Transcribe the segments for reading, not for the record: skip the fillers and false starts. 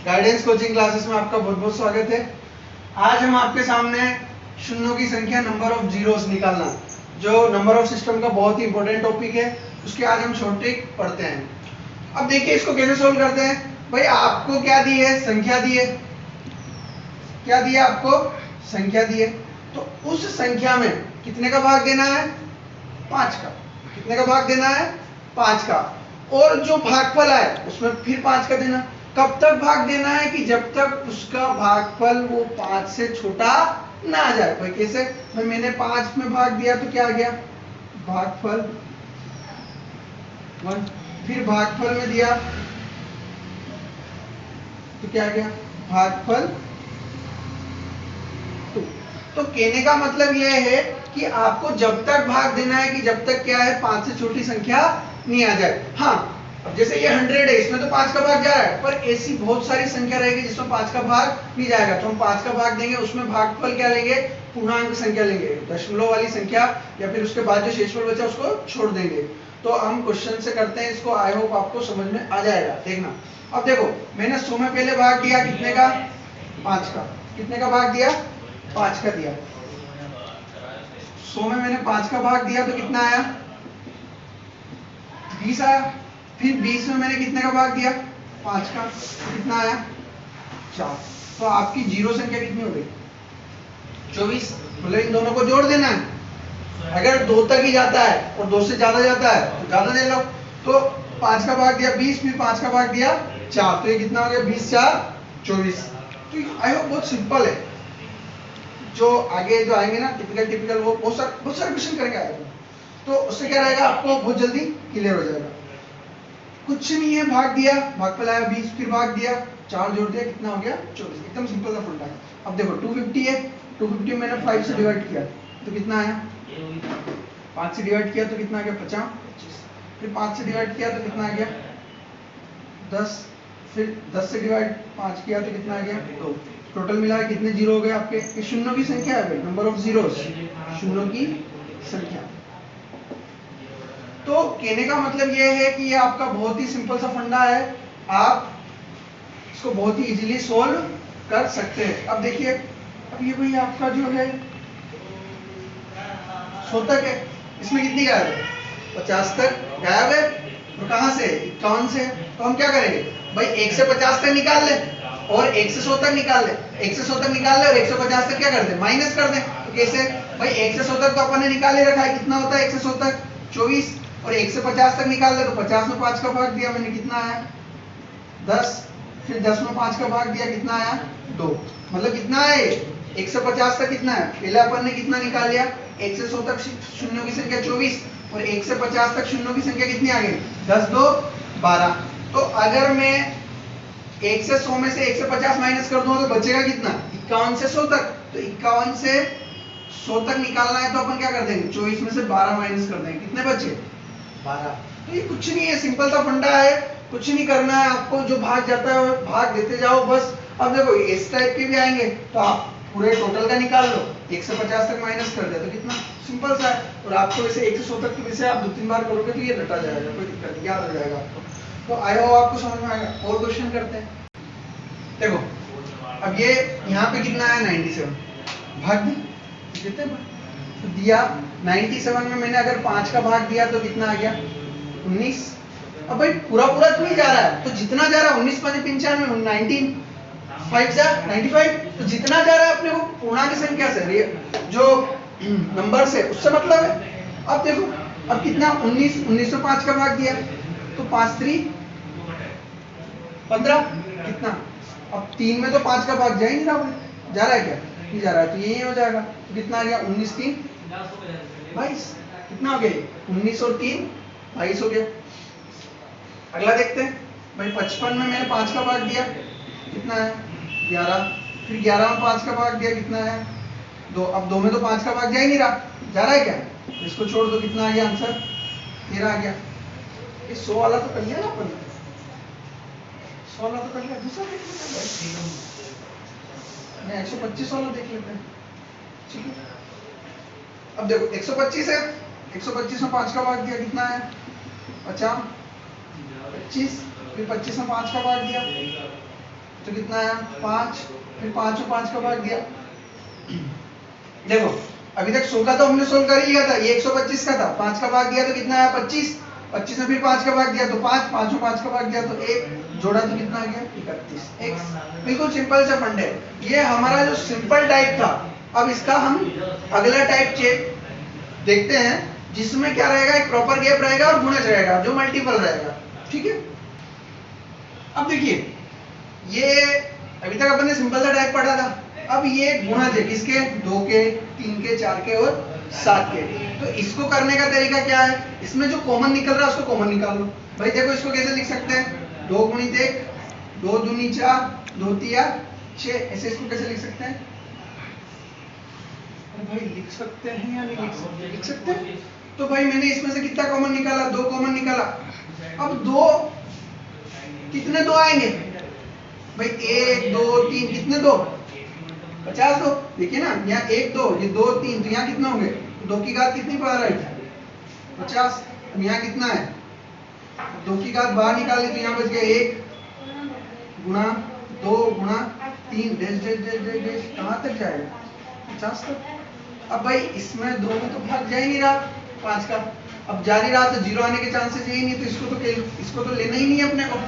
Guidance coaching classes में आपका बहुत बहुत स्वागत है। आज हम आपके सामने शून्यों की संख्या नंबर ऑफ जीरोस निकालना, जो नंबर ऑफ सिस्टम का बहुत ही इंपॉर्टेंट टॉपिक है, उसके आज हम शॉर्ट ट्रिक पढ़ते हैं। अब देखिए इसको कैसे सोल्व करते हैं। भाई आपको क्या दी है, संख्या दी है। क्या दिया आपको, संख्या दी है। तो उस संख्या में कितने का भाग देना है, 5 का। कितने का भाग देना है, 5 का। और जो भागफल आए उसमें फिर 5 का देना। कब तक भाग देना है कि जब तक उसका भागफल वो 5 से छोटा ना आ जाए। भाई कैसे, भाई मैंने 5 में भाग दिया तो क्या आ गया, भागफल 1। फिर भागफल में दिया तो क्या आ गया, भागफल 2। तो कहने का मतलब यह है कि आपको जब तक भाग देना है कि जब तक क्या है, 5 से छोटी संख्या नहीं आ जाए। हाँ, अब जैसे ये 100 है, इसमें तो 5 का भाग जा रहा है, पर ऐसी बहुत सारी संख्या रहेगी जिसमें 5 का भाग नहीं जाएगा, तो हम 5 का भाग देंगे, उसमें भागफल क्या लेंगे, पूर्णांक संख्या लेंगे, दशमलव वाली संख्या, या फिर उसके बाद जो शेषफल बचा उसको छोड़ देंगे। तो हम क्वेश्चन से करते हैं इसको, आई होप आपको समझ में आ जाएगा। देखना, अब देखो मैंने 100 में पहले भाग दिया कितने का, 5 का। कितने का भाग दिया, 5 का दिया। 100 में मैंने 5 का भाग दिया तो कितना आया, 20 आया। फिर 20 में मैंने कितने का भाग दिया, 5 का, तो कितना आया, 4। तो आपकी जीरो संख्या कितनी हो गई, 24। मतलब इन दोनों को जोड़ देना है। अगर 2 तक ही जाता है और 2 से ज्यादा जाता है तो ज्यादा ले लो। तो 5 का भाग दिया 20, फिर 5 का भाग दिया 4, तो ये कितना हो गया, 20 4 24। तो आई होप बहुत सिंपल है। जो आगे जो आएंगे ना टिपिकल वो बहुत सारे क्वेश्चन करेंगे आगे, तो उससे क्या रहेगा, आपको बहुत जल्दी क्लियर हो जाएगा। कुछ नहीं है, भाग दिया, भागफल आया 20, फिर भाग दिया 4 जोड़ दिया, कितना हो गया, 24। एकदम सिंपल सा फंडा है। अब देखो 250 है, 250 में मैंने 5 से डिवाइड किया तो कितना आया, 5 से डिवाइड किया तो कितना आ गया, 50। फिर 5 से डिवाइड किया तो कितना आ गया, 10। फिर 10 से डिवाइड 5 किया तो कितना आ गया, 2। टोटल मिला है कितने जीरो हो गए आपके, ये शून्यों की संख्या है भाई, नंबर ऑफ जीरोस, शून्यों की संख्या। तो कहने का मतलब यह है कि ये आपका बहुत ही सिंपल सा फंडा है, आप इसको बहुत ही इजीली सोल्व कर सकते हैं। अब देखिए, अब ये भाई आपका जो है 100 तक है, इसमें कितनी गायब है, 50 तक गायब है। और कहां से, 51 से। तो हम क्या करेंगे भाई, 1 से 50 तक निकाल ले और 1 से 100 तक निकाल ले। 1 से 100 तक निकाल ले और 1 से 50 तक क्या कर दे, माइनस कर दे। तो कैसे भाई, 1 से 100 तक तो अपन ने निकाल ही रखा है, कितना होता है 1 से 100 तक, 24। और 1 से 50 तक निकाल ले तो 50 में 5 का भाग दिया मैंने, कितना आया, 10। फिर 10 में 5 का भाग दिया, कितना आया, 2। मतलब कितना है, 1 से 50 तक कितना है, पहले अपन ने कितना निकाल लिया, 1 से 100 तक शून्यों की संख्या 24, और 1 से 50 तक शून्यों की संख्या कितनी आ गई, 10 2 12। तो अगर मैं 1 से 100 में से 1 से 50 माइनस कर दूंगा तो बचेगा कितना, 51 से 100 तक। तो 51 से 100 तक निकालना है तो अपन क्या कर देंगे, 24 में से 12 माइनस कर देंगे, कितने बचे, 12। तो ये कुछ नहीं है, सिंपल सा फंडा है, कुछ नहीं करना है आपको, जो भाग जाता है भाग देते जाओ बस। अब देखो इस टाइप के भी आएंगे तो आप पूरे टोटल का निकाल लो, 1 से 50 तक माइनस कर दे तो कितना सिंपल सा है। और आपको वैसे 1 से 100 तक तो वैसे आप 2-3 बार करोगे तो ये रटा जाएगा, कोई दिक्कत नहीं, याद हो जाएगा आपको। तो आई होप आपको समझ में आएगा। और क्वेश्चन करते हैं। देखो अब ये यहाँ पे कितना आया, 97, भाग दे कितने तो दिया 97 में मैंने अगर 5 का भाग दिया तो कितना आ गया, 19। अब भाई पूरा पूरा नहीं जा रहा है, तो जितना जा रहा है 19 5 95, 19 5 जा 95, तो जितना जा रहा है अपने को पूर्णांक संख्या से, जो नंबर से, उससे मतलब है। अब देखो अब कितना, 19 में 5 का भाग दिया तो 5 3 15, कितना, अब 3 में तो 5 का भाग जा ही नहीं रहा, जा रहा है क्या, नहीं जा रहा है, तो यही हो जाएगा। तो कितना आ गया, 19 3 22, कितना हो गया, 19 और 3 22 हो गया। अगला देखते हैं भाई, 55 में मैंने 5 का भाग दिया, कितना है, 11। फिर 11 में 5 का भाग दिया, कितना है, 2। अब 2 में तो 5 का भाग जा ही नहीं रहा, जा रहा है क्या, इसको छोड़ दो, कितना आ गया आंसर, 13 आ गया। ये 100 वाला तो कर लिया ना अपन, 100 वाला तो कर लिया, दूसरा देख लेते हैं, 125 वाला देख लेते हैं, ठीक है। अब देखो 125 है, 125 में 5 का भाग दिया, कितना है, 50 25। फिर 25 में 5 का भाग दिया तो कितना आया 5, फिर 5 और 5 का भाग दिया। देखो अभी तक 100 का तो हमने सोल्व कर ही लिया था, ये 125 का था, 5 का भाग दिया तो कितना आया 25, 25 में फिर 5 का भाग दिया तो 5, 5 और 5 का भाग दिया तो 1, जोड़ा तो कितना आ गया 31 x। बिल्कुल सिंपल सा फंड है। ये हमारा जो सिंपल टाइप था। अब इसका हम अगला टाइप चेक देखते हैं जिसमें क्या रहेगा, एक प्रॉपर गैप रहेगा और गुणज रहेगा जो मल्टीपल रहेगा। ठीक है, अब देखिए ये अभी तक अपन ने सिंपल सा टाइप पढ़ा था। अब ये गुणज है किसके, 2 के, 3 के, 4 के और 7 के। तो इसको करने का तरीका क्या है, इसमें जो कॉमन निकल रहा है उसको कॉमन निकाल लो। भाई देखो इसको कैसे लिख सकते हैं, 2 गुणित 1, 2 दूनी 4, 2 तिया 6, ऐसे इसको कैसे लिख सकते हैं। भाई लिख सकते हैं या नहीं लिख सकते, लिख सकते हैं। तो भाई मैंने इसमें से कितना कॉमन निकाला, 2 कॉमन निकाला। अब 2 कितने 2 आएंगे भाई, 1 2 3 कितने 2, 50 2। देखिए ना यहाँ 1 2, ये 2 3, तो यहाँ कितना होंगे, 2 की घात कितनी बार आई 50। अब यहाँ कितना है, 2 की घात बाहर निकाली तो यहाँ बच गया 1 गुणा 2 गुणा 3 dash dash dash dash dash, कहाँ तक जाएगा 50 तक। अब भाई इसमें 2 में तो भाग जा ही नहीं रहा 5 का, अब जा नहीं रहा तो 0 आने के चांसेस यही नहीं, तो इसको तो लेना ही नहीं है अपने को।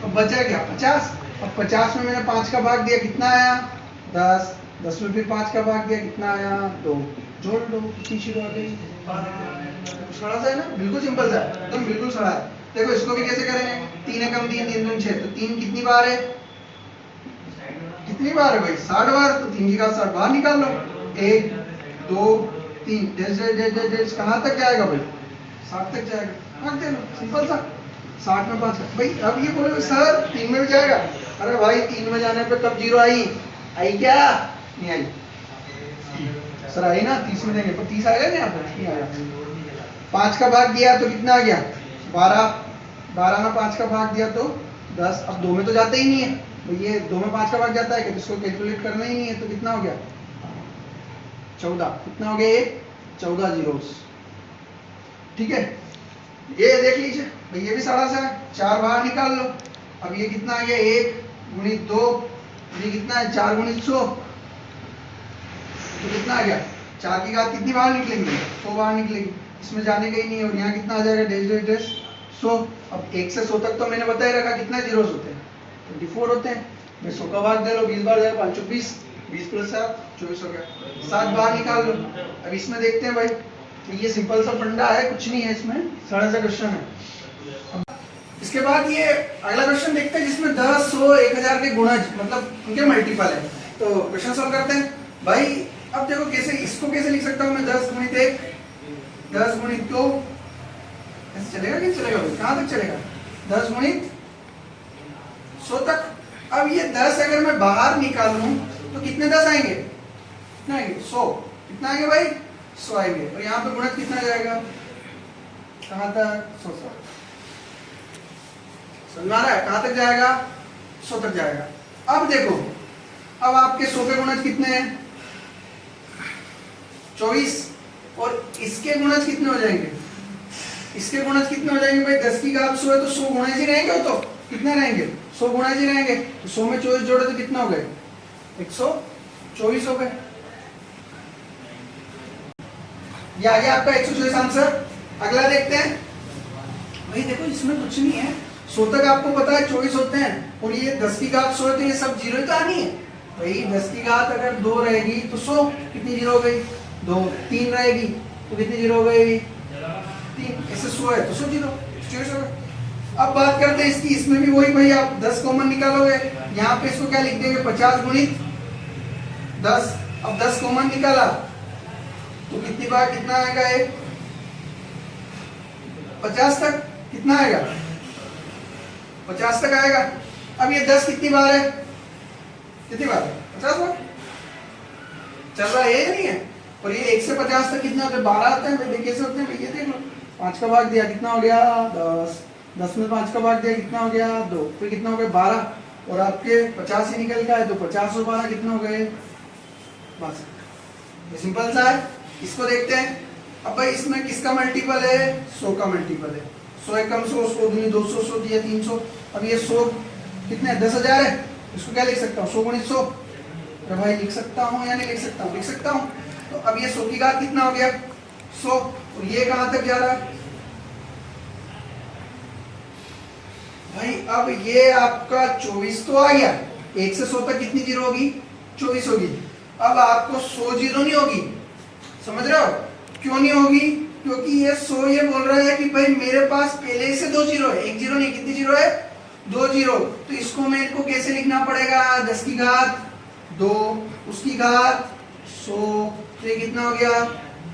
अब बचा क्या 50। अब 50 में मैंने 5 का भाग दिया, कितना आया 10, 10 में फिर 5 का भाग दिया, कितना आया 2, जोड़ लो, कितनी शुरू आ गई। सड़ा सा है ना, बिल्कुल सिंपल सा है, एकदम बिल्कुल सड़ा है। देखो इसको भी कैसे करेंगे, 3 एकम 3, 3 दूनी 6, तो 3 कितनी बार है, कितनी बार है भाई 60 बार, तो 3 की घात 60 बाहर निकाल लो, 1 2 3 dash dash dash dash dash, कहाँ तक जाएगा भाई 60 तक जाएगा, भाग दे लो, सिंपल सा। 60 में 5, भाई अब ये बोलोगे सर 3 में भी जाएगा, अरे भाई 3 में जाने पे कब 0 आई, आई क्या नहीं आई सर, आई ना 30 में देंगे पर 30 आएगा नहीं, यहाँ पर नहीं आया। 5 का भाग दिया तो कितना आ गया 12, 12 में 5 का भाग दिया तो 10। अब 2 में तो जाता ही नहीं है, तो ये 2 में 5 का भाग जाता है कि इसको कैलकुलेट करना ही नहीं है, तो कितना हो गया 14, कितना हो गया ये 14 जीरोस। ठीक है, ये देख लीजिए भाई ये भी सड़ा सा है, 4 बाहर निकाल लो। अब ये कितना आ गया 1 गुणित 2, ये कितना है 4 गुणित 100, तो कितना आ गया 4 की घात कितनी बाहर निकलेंगी 100 बाहर निकलेगी, इसमें जाने का ही नहीं है। और यहाँ कितना आ जाएगा डैश डैश डैश 100। अब 1 से 100 तक तो मैंने बता ही रखा कितना जीरोस होते हैं 24 होते हैं। मैं 100 का भाग दे लो, 20 बार जाएगा 5 20, 20 प्लस 7 24 हो गया, 7 बाहर निकाल लो। अब इसमें देखते हैं भाई, तो ये सिंपल सा फंडा है, कुछ नहीं है इसमें, सरल सा क्वेश्चन है। इसके बाद ये अगला क्वेश्चन देखते हैं जिसमें 10 100 1000 के गुणज मतलब उनके मल्टीपल है। तो क्वेश्चन सॉल्व करते हैं भाई। अब देखो कैसे, इसको कैसे लिख सकता हूँ मैं, 10 गुणित 1, 10 गुणित 2, ऐसे चलेगा कैसे चलेगा भाई, कहाँ तक चलेगा 10 गुणित 100 तक। अब ये 10 अगर मैं बाहर निकालूं तो कितने 10 आएंगे, कितना आएंगे 100, कितना आएंगे भाई 100 आएंगे। और यहाँ पे गुणज कितना जाएगा, कहाँ तक 100 तक, समझ आ रहा है कहाँ तक जाएगा 100 तक जाएगा। अब देखो, अब आपके 100 के गुणज कितने हैं 24, और इसके गुणज कितने हो जाएंगे, इसके गुणज कितने हो जाएंगे भाई 10 की घात 100 है तो 100 गुणज ही रहेंगे, तो कितने रहेंगे 100 गुणज ही रहेंगे। तो 100 में 24 जोड़े तो कितना हो गए 124 हो गए। ये आ गया आपका 124 आंसर। अगला देखते हैं भाई, देखो इसमें कुछ नहीं है, 100 तक आपको पता है 24 होते हैं, और ये 10 की घात 100 है तो ये सब जीरो ही तो आनी है भाई। 10 की घात अगर 2 रहेगी तो 100 कितनी जीरो हो गई 2, 3 रहेगी तो कितनी जीरो हो गई 3, ऐसे 100 है तो 100 जीरो 24 हो गए। अब बात करते हैं इसकी, इसमें भी वही भाई, आप 10 कॉमन निकालोगे, यहाँ पे इसको क्या लिख देंगे 50 गुणित 10। अब 10 कॉमन निकाला तो कितनी बार कितना आएगा ये 50 तक, कितना आएगा 50 तक आएगा। अब ये 10 कितनी बार है, कितनी बार 50 बार चल रहा है या नहीं है। और ये 1 से 50 तक कितने होते हैं 12 आते हैं भाई, कैसे होते हैं भाई, ये देख लो 5 का भाग दिया कितना हो गया 10, 10 में 5 का भाग दिया कितना हो गया 2, फिर कितना हो गया 12, और आपके 50 ही निकल का है तो 50 और 12 कितने हो गए 62। ये सिंपल सा है, इसको देखते हैं। अब भाई इसमें किसका मल्टीपल है 100 का मल्टीपल है, 100 एकम 100, 100 दूनी 200, 100 दिया 300। अब ये 100 कितने 10,000 है, इसको क्या लिख सकता हूँ 100 गुणित 100। अरे भाई लिख सकता हूँ या नहीं लिख सकता हूँ? लिख सकता हूँ। तो अब ये 100 की घात कितना हो गया 100, और ये कहाँ तक जा रहा है भाई? अब ये आपका 24 तो आ गया, 1 से 100 तक कितनी जीरो होगी 24 होगी। अब आपको 100 जीरो नहीं होगी, समझ रहे हो? क्यों नहीं होगी? क्योंकि ये 100 ये बोल रहा है कि भाई मेरे पास पहले से 2 जीरो है, 1 जीरो नहीं, कितनी जीरो है 2 जीरो। तो इसको मेरे को कैसे लिखना पड़ेगा 10 की घात 2, उसकी घात 100, तो ये कितना हो गया?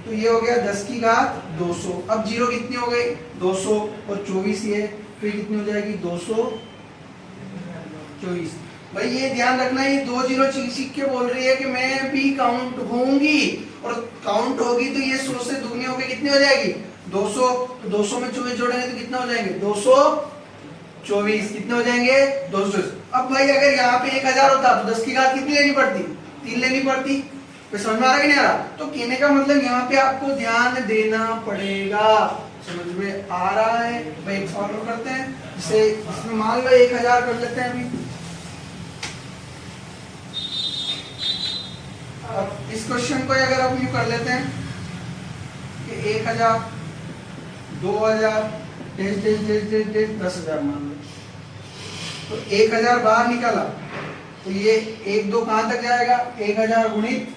तो ये हो गया 10 की घात 200। अब जीरो कितनी हो गई 200 और 24 ये, तो ये कितनी हो जाएगी 224। भाई ये ध्यान रखना, ये 2 जीरो सीख के बोल रही है कि मैं भी काउंट होंगी, और काउंट होगी तो ये 100 से दुगनी होकर कितनी हो जाएगी 200। तो 200 में 24 जोड़ेंगे तो कितना हो जाएंगे 224। कितने हो जाएंगे 224। अब भाई अगर यहाँ पे 1000 होता तो 10 की घात कितनी लेनी पड़ती 3 लेनी पड़ती। तो समझ में आ रहा है कि नहीं आ रहा? तो कहने का मतलब यहाँ पे आपको ध्यान देना पड़ेगा। समझ में आ रहा है? भाई सॉल्व करते हैं, जैसे इसमें मान लो 1000 कर लेते हैं अभी। अब इस क्वेश्चन को अगर आप यूं कर लेते हैं कि 1000 2000 10,000 मान लो, तो 1000 बाहर निकाला तो ये 1 2 कहां तक जाएगा 1000 गुणित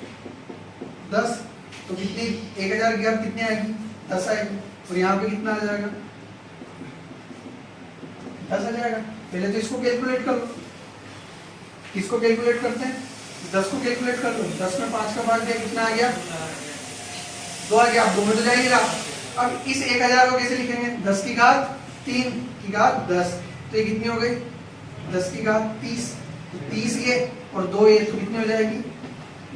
10, तो कितनी 1000 की घात कितनी आएगी 10 आएगी, और यहाँ पे कितना आ जाएगा 10 आ जाएगा। पहले तो इसको कैलकुलेट कर लो, किसको कैलकुलेट करते हैं 10 को कैलकुलेट कर लो। 10 में 5 का भाग दिया कितना आ गया 2 आ गया। अब 2 में तो जा ही रहा। अब इस 1000 को कैसे लिखेंगे 10 की घात 3 की घात 10, तो ये कितनी हो गई 10 की घात 30, तो 30 ये और 2 ये, तो कितनी हो जाएगी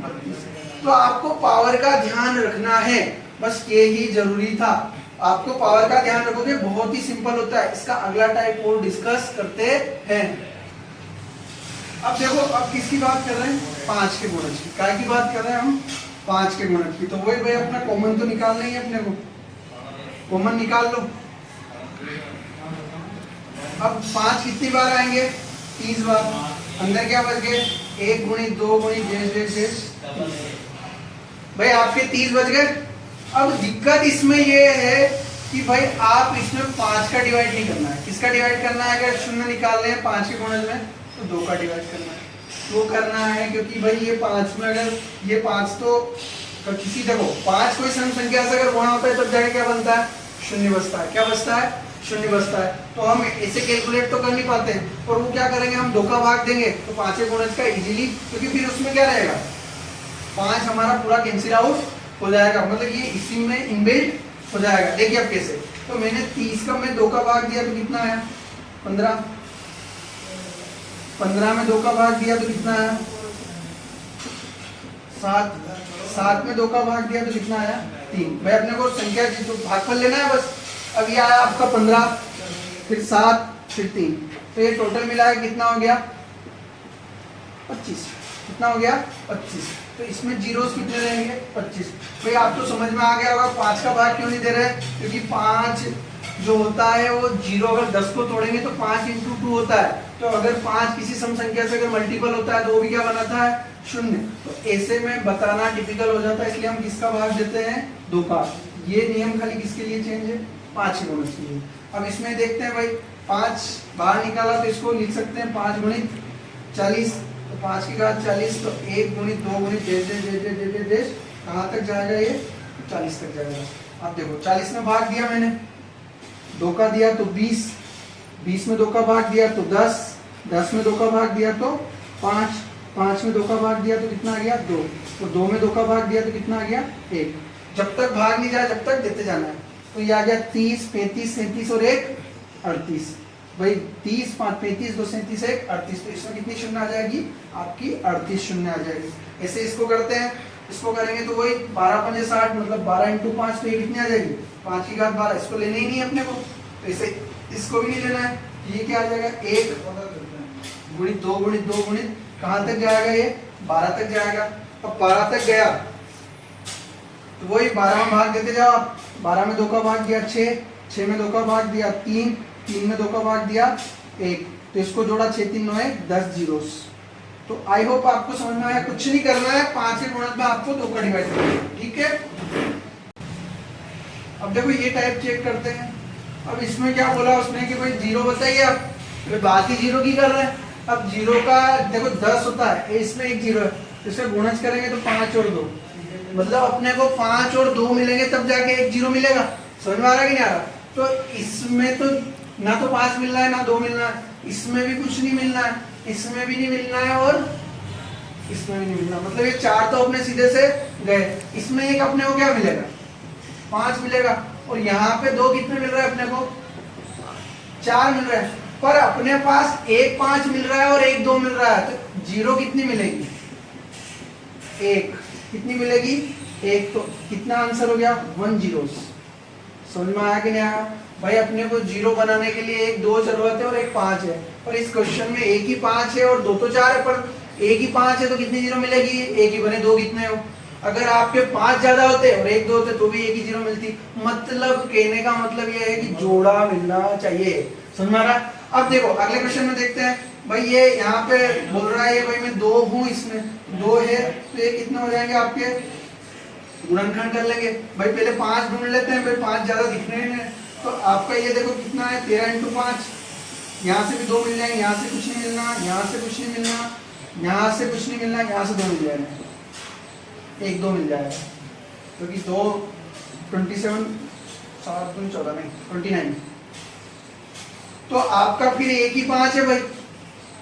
32। तो आपको पावर का ध्यान रखना है, बस ये ही जरूरी था। आपको पावर का ध्यान रखोगे, बहुत ही सिंपल होता है। इसका अगला टाइप और डिस्कस करते हैं। अब देखो, अब किसकी बात कर रहे हैं 5 के गुणज की। काय की बात कर रहे हैं हम 5 के गुणज की। तो वही भाई अपना कॉमन तो निकालना ही है, अपने को कॉमन निकाल लो। अब 5 कितनी बार आएंगे 30 बार। अंदर क्या बच गए 1 गुणित 2 गुणित शेष भाई आपके 30 बच गए। अब दिक्कत इसमें ये है कि भाई आप इसमें 5 का डिवाइड नहीं करना है। किसका डिवाइड करना है? अगर शून्य निकाल रहे हैं 5 के गुणज में तो 2 का डिवाइड करना है। वो करना है क्योंकि भाई ये 5 में अगर ये 5 तो किसी देखो 5 कोई सम संख्या से अगर गुणा होता है तो जगह क्या बनता है शून्य बचता है। क्या बचता है शून्य बचता है। तो हम ऐसे कैलकुलेट तो कर नहीं पाते, और वो क्या करेंगे हम 2 का भाग देंगे तो 5 के गुणज का इजीली, क्योंकि फिर उसमें क्या रहेगा 5 हमारा पूरा कैंसिल आउट हो जाएगा, मतलब ये इसी में इनबिल्ट हो जाएगा। देखिए अब कैसे, तो मैंने 30 का मैं 2 का भाग दिया तो कितना आया 15, 15 में 2 का भाग दिया तो कितना आया 7, 7 में 2 का भाग दिया तो कितना आया 3। भाई अपने को संख्या तो भागफल लेना है बस। अब ये आया आपका 15, फिर 7, फिर 3, तो ये टोटल मिला है कितना हो गया 25। कितना हो गया 25। तो इसमें जीरोस कितने रहेंगे 25। भाई आप तो समझ में आ गया होगा 5 का भाग क्यों नहीं दे रहे, क्योंकि 5 जो होता है वो जीरो, अगर 10 को तोड़ेंगे तो 5 × 2 होता है। तो अगर 5 किसी सम संख्या से अगर मल्टीपल होता है तो वो भी क्या बनाता है शून्य। तो ऐसे में बताना टिपिकल हो जाता है, इसलिए हम किसका भाग देते हैं 2 का। ये नियम खाली किसके लिए चेंज है 5 के गुणज के लिए। अब इसमें देखते हैं भाई 5 बाहर निकाला तो इसको लिख सकते हैं 5 गुणित 40, तो 5 की घात 40, तो 1 गुणित 2 गुणित देश कहाँ तक जाएगा ये 40 तक जाएगा। अब देखो 40 में भाग दिया मैंने 2 का दिया तो 20, 20 में 2 का भाग दिया तो 10, 10 में 2 का भाग दिया तो 5, 5 में 2 का भाग दिया तो कितना आ गया 2, तो 2 में 2 का भाग दिया तो कितना आ गया 1। जब तक भाग नहीं जाए जब तक देते जाना है। तो ये आ गया 30, 35, 37 और 1 38। भाई 30, 5, 35, 2, 37, 1 38। तो इसमें कितनी शून्य आ जाएगी आपकी 38 शून्य आ जाएगी। ऐसे इसको करते हैं, इसको करेंगे तो वही 12 × 5 = 60, मतलब 12 × 5, तो ये कितनी आ जाएगी 5 की घात 12। इसको लेने ही नहीं है अपने को, तो इसे इसको भी नहीं लेना है। ये क्या आ जाएगा 1 गुणित 2 गुणित 2 गुणित कहाँ तक जाएगा ये 12 तक जाएगा। अब 12 तक गया तो वही 12 में भाग देते जाओ आप। 12 में 2 का भाग दिया 6, 6 में 2 का भाग दिया 3, 3 में 2 का भाग दिया 1, तो इसको जोड़ा 6 3 9 10 जीरोस। तो आई होप आपको समझ में आया। कुछ नहीं करना है, 5 के गुणक में आपको 2 का डिवाइड करना है, ठीक है। अब देखो ये टाइप चेक करते हैं। अब इसमें क्या बोला उसने कि भाई 0 बताइए आप, तो बाकी 0 की कर रहे हैं। अब 0 का देखो 10 होता है, इसमें एक 0 है, इससे गुणज करेंगे तो 5 और 2, मतलब अपने को 5 और 2 मिलेंगे तब जाके एक 0 मिलेगा। समझ में आ रहा है कि नहीं आ रहा? तो इसमें तो ना तो 5 मिलना है ना 2 मिलना है, इसमें भी कुछ नहीं मिलना है, इसमें भी नहीं मिलना है और इसमें भी नहीं मिलना, मतलब ये 4 तो अपने सीधे से गए। इसमें एक अपने को क्या मिलेगा? 5 मिलेगा। और यहाँ पे 2 कितने मिल रहा है अपने को? 4 मिल रहा है, पर अपने पास एक 5 मिल रहा है और एक 2 मिल रहा है, तो 0 कितनी मिलेगी? 1 कितनी मिलेगी? 1। तो कितना आंसर हो गया? 1 zeros। समझ में आया कि नहीं आया? भाई अपने को 0 बनाने के लिए एक 2 जरूरत है और एक 5 है, और इस क्वेश्चन में एक ही 5 है और 2 तो 4 है, पर एक ही 5 है तो कितनी 0 मिलेगी? एक ही बने, 2 कितने हो? अगर आपके 5 ज्यादा होते और एक 2 होते तो भी एक ही 0 मिलती। मतलब कहने का मतलब ये है कि जोड़ा मिलना चाहिए। समझ में आ रहा? अब देखो अगले क्वेश्चन में देखते हैं। भाई ये यहाँ पे बोल रहा है भाई मैं 2 हूँ, इसमें 2 है, तो ये कितने हो जाएंगे आपके? गुणनखंड कर लेंगे। भाई पहले 5 ढूंढ लेते हैं, भाई 5 ज्यादा दिख रहे हैं, तो आपका ये देखो कितना है? 13 × 5। यहाँ से भी 2 मिल जाएंगे, यहाँ से कुछ नहीं मिलना, यहाँ से कुछ नहीं मिलना, यहाँ से कुछ नहीं मिलना, यहाँ से 2 मिल जाएगा, एक 2 मिल जाएगा, क्योंकि 2 27 7 2 14 नहीं 29। तो आपका फिर एक ही 5 है भाई,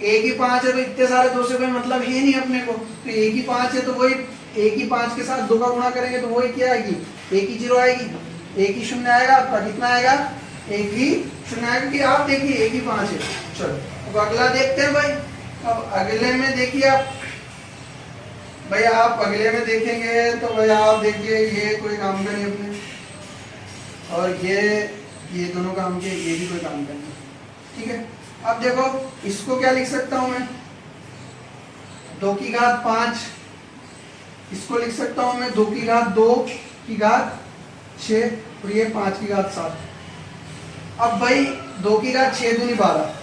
एक ही 5 है, तो इतने सारे 2 से कोई मतलब है नहीं अपने को, तो एक ही 5 है, तो वही एक ही 5 के साथ 2 का गुणा करेंगे तो वही क्या आएगी? एक ही 0 आएगी, एक ही 0 आएगा आपका। कितना आएगा? एक ही 0 आएगा, कि आप देखिए एक ही 5 है। चलो अब अगला देखते हैं भाई। अब अगले में देखिए आप, भाई आप अगले में देखेंगे तो भाई आप देखिए ये कोई काम का नहीं अपने, और ये दोनों काम के, ये भी कोई काम का नहीं, ठीक है। अब देखो इसको क्या लिख सकता हूं मैं? 2 की घात 5, इसको लिख सकता हूं मैं 2 की घात 2 की घात 6, और ये 5 की घात 7। अब भाई 2 की घात 6 दूनी 12,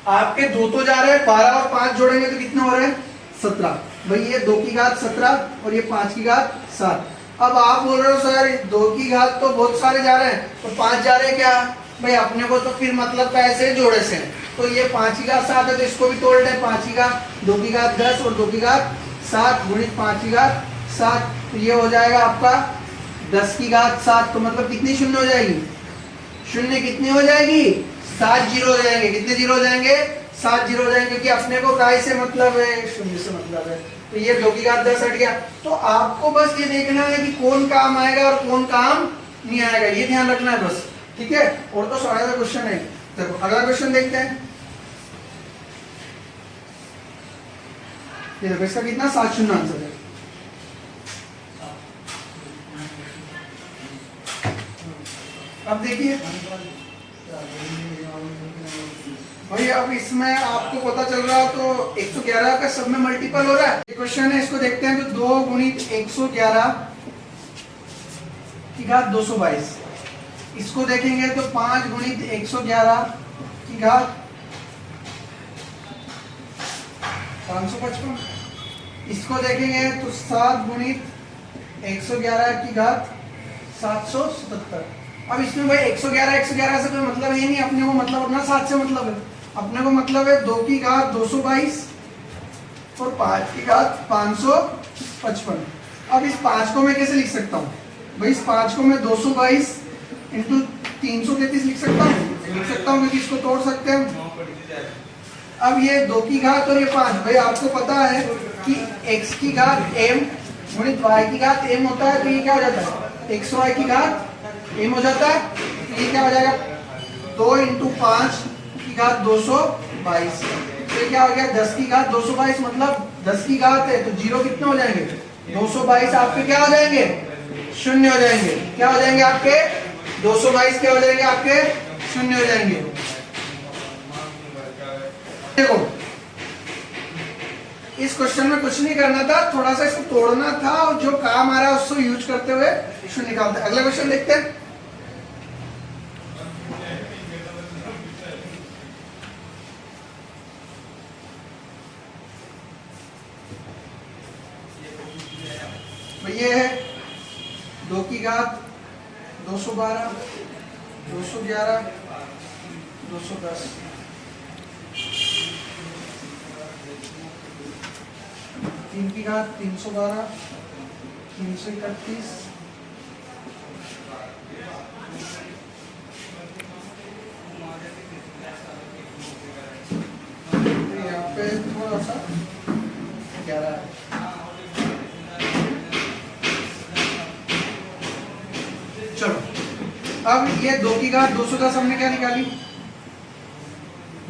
आपके 2 तो जा रहे हैं, 12 और 5 जोड़ेंगे तो कितना हो रहा है? 17। भाई ये 2 की घात 17 और ये 5 की घात 7। अब आप बोल रहे हो सर 2 की घात तो बहुत सारे जा रहे हैं, और 5 जा रहे हैं क्या? भाई अपने को तो फिर मतलब कैसे जोड़े से, तो ये 5 की घात 7 है, तो इसको भी तोड़ दें। 5 की घात 2 की घात 10 और 2 की घात 7 गुणित 5 की घात 7, तो ये हो जाएगा आपका 10 की घात 7। तो मतलब कितनी शून्य हो जाएगी? शून्य कितनी हो जाएगी? 7 जीरो हो जाएंगे। कितने जीरो हो जाएंगे? 7 जीरो हो जाएंगे, क्योंकि अपने को काय से मतलब है? शून्य से मतलब है। तो ये 2 की घात 10 हट गया। तो आपको बस ये देखना है कि कौन काम आएगा और कौन काम नहीं आएगा, ये ध्यान रखना है बस, ठीक है। और तो सारा क्वेश्चन है। देखो अगला क्वेश्चन देखते हैं। ये देखो इसका कितना? 7 शून्य आंसर है। अब देखिए भाई, अब इसमें आपको पता चल रहा हो तो 111 का सब में मल्टीपल हो रहा है। क्वेश्चन है, इसको देखते हैं। तो 2 गुणित 111 की घात 222, इसको देखेंगे तो 5 गुणित 111 की घात 555, इसको देखेंगे तो 7 गुणित 111 की घात 777। अब इसमें भाई 111 से कोई मतलब है नहीं, अपने को मतलब अपना 7 से मतलब है। अपने को मतलब है 2 की घात 222 और 5 की घात 555। अब इस 5 को मैं कैसे लिख सकता हूँ? भाई इस 5 को मैं 222 इंटू 333 लिख सकता हूँ, क्योंकि इसको तोड़ सकते हैं। अब ये 2 की घात और ये 5, भाई आपको पता है कि x की घात m गुणित y की घात m होता है, तो ये क्या हो जाता है? xy की घात m हो जाता है। तो ये क्या हो जाएगा? 2 इंटू 5 की घात 222, तो ये क्या हो गया? 10 की घात 222, मतलब 10 की घात है तो जीरो कितने हो जाएंगे? 222 आपके क्या हो जाएंगे? शून्य हो जाएंगे। क्या हो जाएंगे आपके? 222 क्या हो जाएंगे आपके? शून्य हो जाएंगे। देखो इस क्वेश्चन में कुछ नहीं करना था, थोड़ा सा इसको तोड़ना था और जो काम आ रहा है उसको यूज करते हुए शून्य निकालते हैं। अगला क्वेश्चन देखते हैं। की घात 212, 211, 210, 3 की घात 312, 331, यहाँ पे थोड़ा सा 11 है। चलो अब ये 2 की घात 210 हमने क्या निकाली,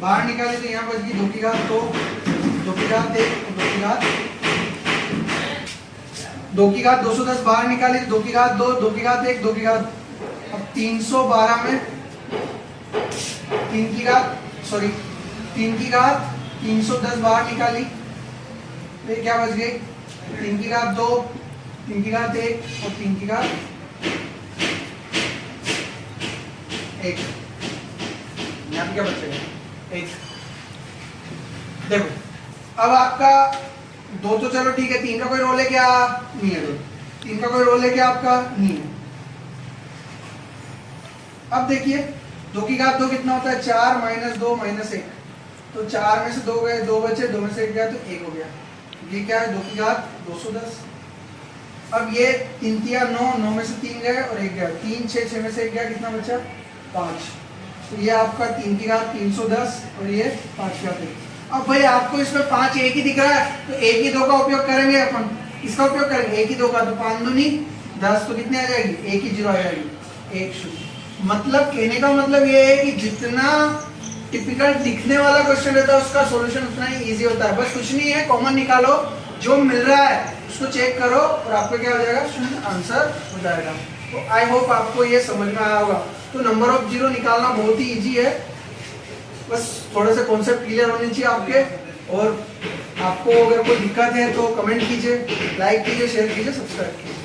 बाहर निकाली, तो यहाँ बच गई 2 की घात 2, 2 की घात 1, 2 की घात 2 की घात 210 बाहर निकाली, 2 की घात 2, 2 की घात 1, 2 की घात, अब 312 में 3 की घात 310 बाहर निकाली, तो ये क्या बच गई, 3 की घात 2, 3 की घात 1 और 3 की घात 1। यहाँ पे क्या बचेगा, 1। देखो अब आपका 2 तो चलो ठीक है, 3 का कोई रोल है क्या, नहीं है, 3 का कोई रोल है क्या आपका, नहीं है। अब देखिए 2 की घात 2 कितना होता है, 4 माइनस 2 माइनस 1, तो 4 में से 2 गए, 2 बचे, 2 में से 1 गया तो 1 हो गया। ये क्या है, 2 की घात 210। अब ये 3 किया 9, 9 में से 3 गए और 1 गया, 3 6, 6 में से 1 गया, कितना बचा 5। तो ये आपका 3 की घात 310 और ये 5 की घात 1। अब भाई आपको इसमें 5 एक ही दिख रहा है, तो 1 ही 2 का उपयोग करेंगे अपन, इसका उपयोग करेंगे 1 ही 2 का, तो 5 दूनी 10, तो कितने आ जाएगी, 1 ही 0 आ जाएगी, 1 0। मतलब कहने का मतलब ये है कि जितना टिपिकल दिखने वाला क्वेश्चन रहता है उसका सॉल्यूशन उतना ही इजी होता है। बस कुछ नहीं है, कॉमन निकालो, जो मिल रहा है उसको चेक करो और आपको क्या हो जाएगा, शून्य आंसर हो जाएगा। तो आई होप आपको ये समझ में आया होगा। तो नंबर ऑफ जीरो निकालना बहुत ही इजी है, बस थोड़े से कॉन्सेप्ट क्लियर होने चाहिए आपके। और आपको अगर कोई दिक्कत है तो कमेंट कीजिए, लाइक कीजिए, शेयर कीजिए, सब्सक्राइब कीजिए।